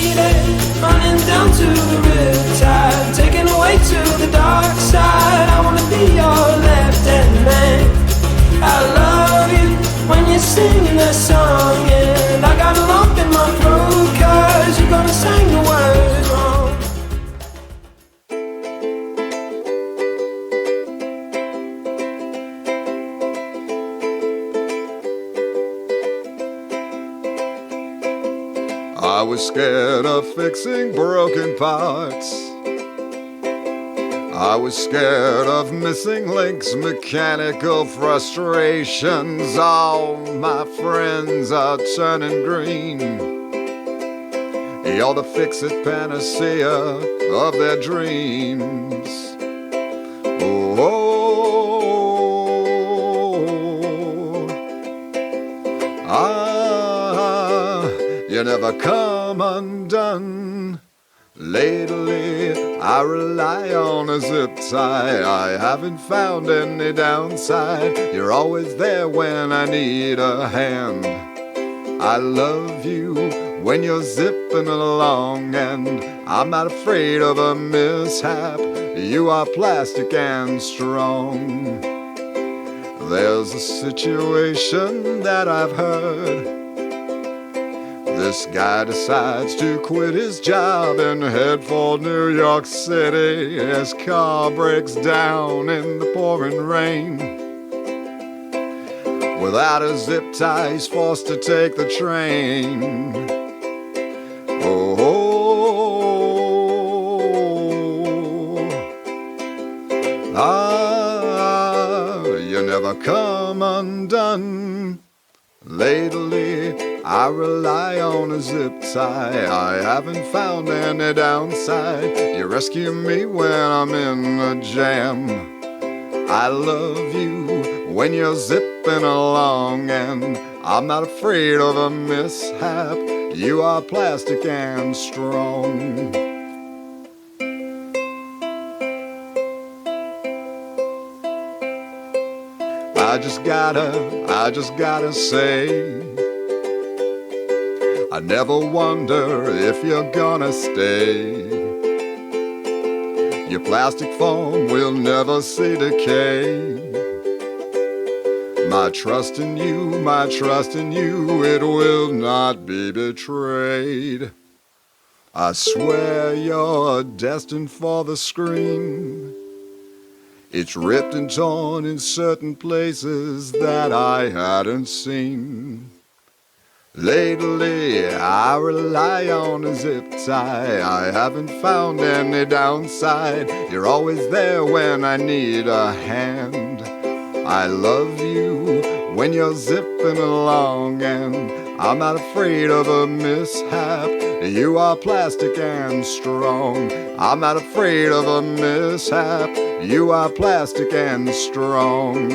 faded, running down to the riptide, taken away to the dark side. I wanna be your left-hand man. I love you when you're singing that song, and I got a lump in my throat 'cause you're gonna sing the words wrong. I was scared of fixing broken parts. I was scared of missing links, mechanical frustrations. All my friends are turning green. You're the fix-it panacea of their dreams. Oh, you never come undone. Lately, I rely on a zip tie. I haven't found any downside. You're always there when I need a hand. I love you when you're zipping along, and I'm not afraid of a mishap. You are plastic and strong. There's a situation that I've heard. This guy decides to quit his job and head for New York City. His car breaks down in the pouring rain. Without a zip tie, he's forced to take the train. Oh, you never come undone. Lately, I rely on a zip tie. I haven't found any downside. You rescue me when I'm in a jam. I love you when you're zipping along, and I'm not afraid of a mishap. You are plastic and strong. I just gotta say, I never wonder if you're gonna stay. Your plastic form will never see decay. My trust in you, it will not be betrayed. I swear you're destined for the screen. It's ripped and torn in certain places that I hadn't seen. Lately, I rely on a zip tie. I haven't found any downside. You're always there when I need a hand. I love you when you're zipping along, and I'm not afraid of a mishap. You are plastic and strong. I'm not afraid of a mishap. You are plastic and strong.